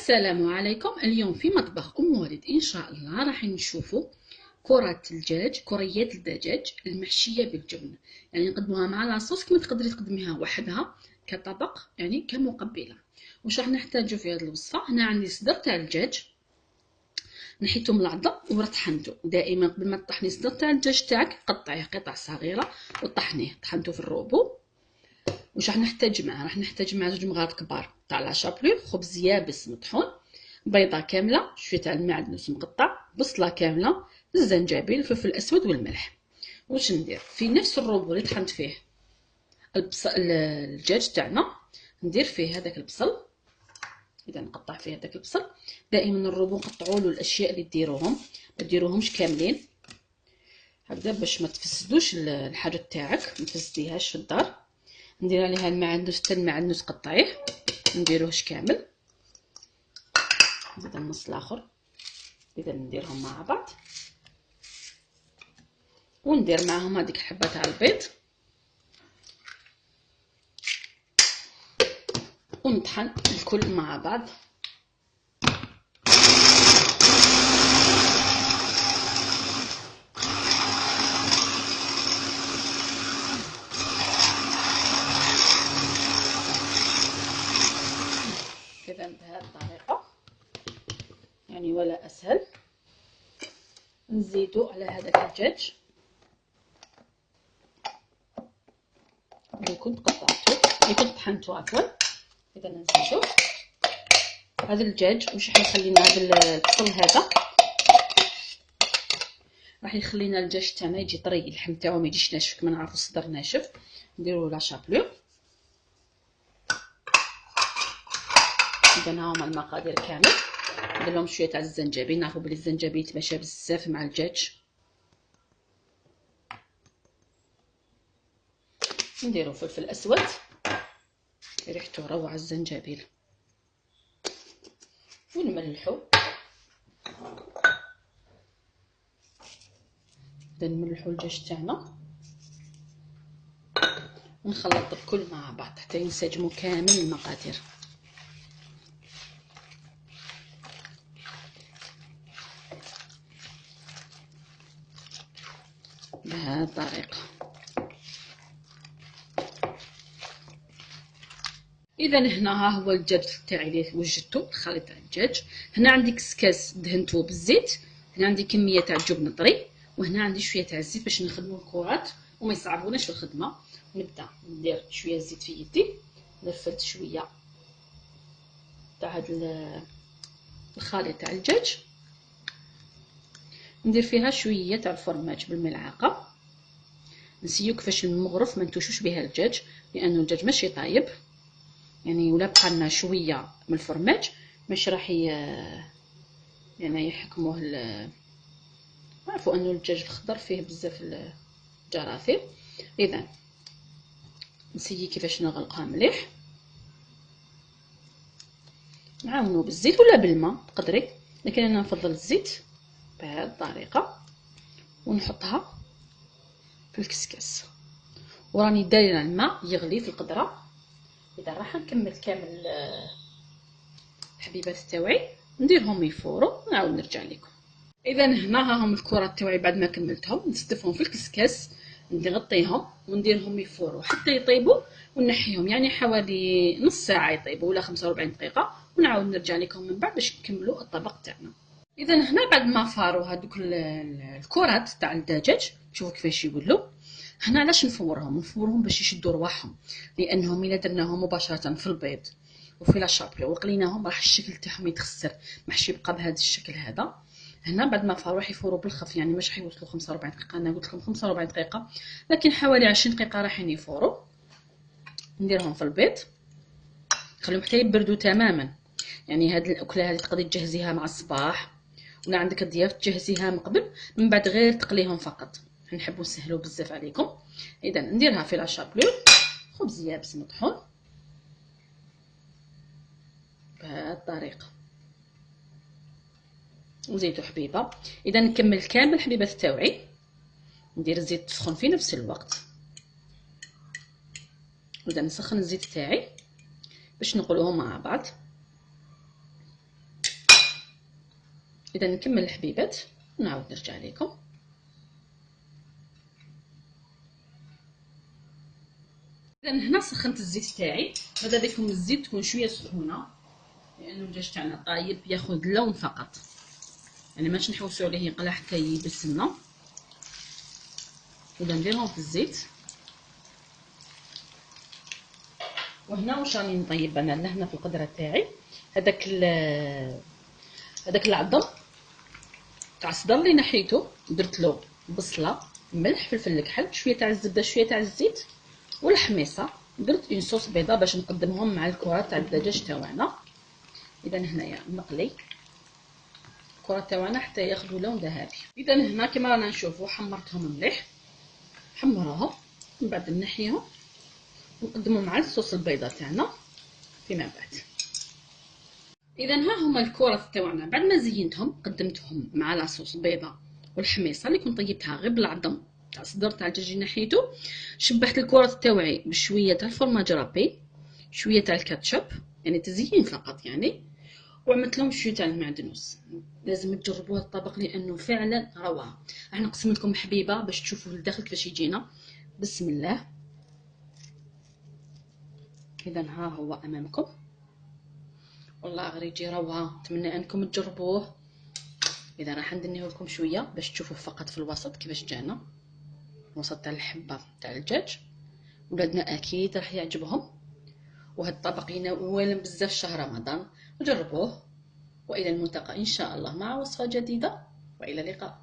السلام عليكم. اليوم في مطبخ ام وليد ان شاء الله راح نشوفوا كريات الدجاج المحشيه بالجبن. يعني نقدموها مع لاصوص كما تقدري تقدميها وحدها كطبق، يعني كمقبله. واش راح نحتاجو في هذه الوصفه؟ هنا عندي صدر تاع الدجاج، نحيتو من العظم ورطحنتو. دائما قبل ما تطحني صدر تاع الدجاج تاعك قطعيه قطع صغيره وطحنيه، طحنتو في الروبو. واش راح نحتاج معاه؟ راح نحتاج معاه 2 مغارف كبار تاع لاشابلو، خبز يابس مطحون، بيضه كامله، شويه تاع المعدنوس مقطع، بصله كامله، الزنجبيل، الفلفل الاسود والملح. واش ندير في نفس الروبو اللي طحنت فيه البصل الدجاج تاعنا، ندير فيه هذاك البصل. اذا نقطع فيه هذاك البصل. دائما الروبو نقطعوا له الاشياء اللي ديروهم، ما ديروهمش كاملين هكذا باش ما تفسدوش الحاجه تاعك، ما تفسديهاش في الدار. ندير عليها المعدنوس، حتى المعدنوس قطعيه، نديروهش كامل. زيد النص الاخر. اذا نديرهم مع بعض وندير معاهم هذيك الحبه تاع البيض ونطحن الكل مع بعض. كذا بهذه الطريقه يعني ولا اسهل. نزيدو على هذاك الدجاج اللي كنت قطعته، اللي كنت طحنته عفوا. اذا نزيدو هذا الدجاج. واش راح يخلينا هذا البصل هذا راح يخلينا الدجاج تاعنا يجي طري، اللحم تاعو ما يجيش ناشف كما نعرفوا الصدر ناشف. نديرو لا شابلو. اذا ها هما المقادير كامل. ندير لهم شويه تاع الزنجبيل، نعرفوا بلي الزنجبيل يتماشى بزاف مع الدجاج. نديرو فلفل اسود، ريحته روعه الزنجبيل، ونملحو. اذا نملحو الدجاج تاعنا ونخلط الكل مع بعض حتى ينسجموا كامل المقادير. بهذه الطريقه. اذا هنا ها هو الدجاج تاعي اللي وجدته، الخليط تاع الدجاج. هنا عندي كسكاس دهنته بالزيت، هنا عندي كميه تاع الجبن طري، وهنا عندي شويه تاع الزيت باش نخدموا الكرات وما يصعبوناش في الخدمه. نبدا ندير شويه زيت في يدي، نرفد شويه تاع هذا الخليط تاع الدجاج، ندير فيها شويه تاع الفرماج بالملعقه. نسيو كيفاش المغرف ما نتوشوش بها الدجاج، لانه الدجاج ماشي طايب يعني، ولا بقى لنا شويه من الفرماج مش راح يعني يحكموه. عرفوا انه الدجاج الخضر فيه بزاف الجراثيم. اذا نسيي كيفاش نغلقها مليح، نعاونو بالزيت ولا بالماء تقدري، لكن انا نفضل الزيت بهذه الطريقه. ونحطها في الكسكاس وراني دايره الماء يغلي في القدره. اذا راح نكمل كامل الحبيبات تاوعي، نديرهم يفوروا ونعاود نرجع لكم. اذا هنا ها هم الكرات تاوعي بعد ما كملتهم، نستفهم في الكسكاس، نغطيهم ونديرهم يفوروا حتى يطيبوا ونحيهم، يعني حوالي نص ساعه يطيبوا ولا 45 دقيقه، ونعاود نرجع لكم من بعد باش نكملوا الطبق تاعنا. اذا هنا بعد ما فاروا هذوك الكرات تاع الدجاج، شوفوا كيفاش يولوا. هنا علاش نفورهم باش يشدوا رواحهم، لانهم الا درناهم مباشره في البيض وفي لاشابلو وقليناهم راح الشكل تاعهم يتخسر، ماحش يبقى بهذا الشكل هذا. هنا بعد ما فاروا راح يفوروا بالخف، يعني مش حيوصلوا 45 دقيقه، انا قلت لكم 45 دقيقه لكن حوالي 20 دقيقه راح يفوروا. نديرهم في البيض، خليهم حتى يبردوا تماما. يعني هاد الاكله هذه تقدري تجهزيها مع الصباح، ولا عندك الضياف تجهزيها من قبل، من بعد غير تقليهم فقط. نحبوا نسهلوا بزاف عليكم. اذا نديرها في لاشابلو، خبز يابس مطحون بهذه الطريقه، وزيتو حبيبه. اذا نكمل كامل الحبيبات تاوعي، ندير الزيت تسخن في نفس الوقت. اذا نسخن الزيت تاعي باش نقلوهم مع بعض. اذا نكمل الحبيبات ونعاود نرجع لكم. اذا هنا سخنت الزيت تاعي، ماذا بكم الزيت تكون شويه سخونه لانه الدجاج تاعنا طايب ياخذ اللون فقط، يعني ماش نحوسوا عليه يقلع حتى يلبس لنا. اذا نديرهم في الزيت. وهنا واش راني نطيب انا لهنا في القدره تاعي، هذاك العظم تاع الصدر اللي نحيته، درت له بصله، ملح، فلفل الكحل، شويه تاع الزبده، شويه تاع الزيت والحميصه. درت اون صوص بيضاء باش نقدمهم مع الكرات تاع الدجاج تاعنا. اذا هنايا نقلي الكرات تاعنا حتى ياخذوا لون ذهبي. اذا هنا كما رانا نشوفوا حمرتهم مليح، حمروهم من بعد نحيهم ونقدمهم مع الصوص البيضاء تاعنا فيما بعد. اذا ها هما الكرات تاعنا بعد ما زينتهم قدمتهم مع لاصوص البيضاء والحميصه اللي كنت طيبتها غير بالعظم تاع الصدر تاع الدجاج اللي نحيته. شبحت الكرات تاوعي بشويه تاع الفرماج رابي، شويه تاع الكاتشب يعني تزيين فقط يعني، وعملت لهم شويه تاع المعدنوس. لازم تجربوا هذا الطبق لانه فعلا روعه. راح نقسم لكم حبيبه باش تشوفوا الداخل كيفاش يجينا. بسم الله. اذا ها هو امامكم، والله غير يجي روعه، نتمنى انكم تجربوه. اذا راح ندنيه لكم شويه باش تشوفوا فقط في الوسط كيفاش جانا، الوسط تاع الحبه تاع الدجاج. ولادنا اكيد راح يعجبهم، وهذا الطبق ينول بزاف شهر رمضان. وجربوه، والى الملتقى ان شاء الله مع وصفه جديده، والى اللقاء.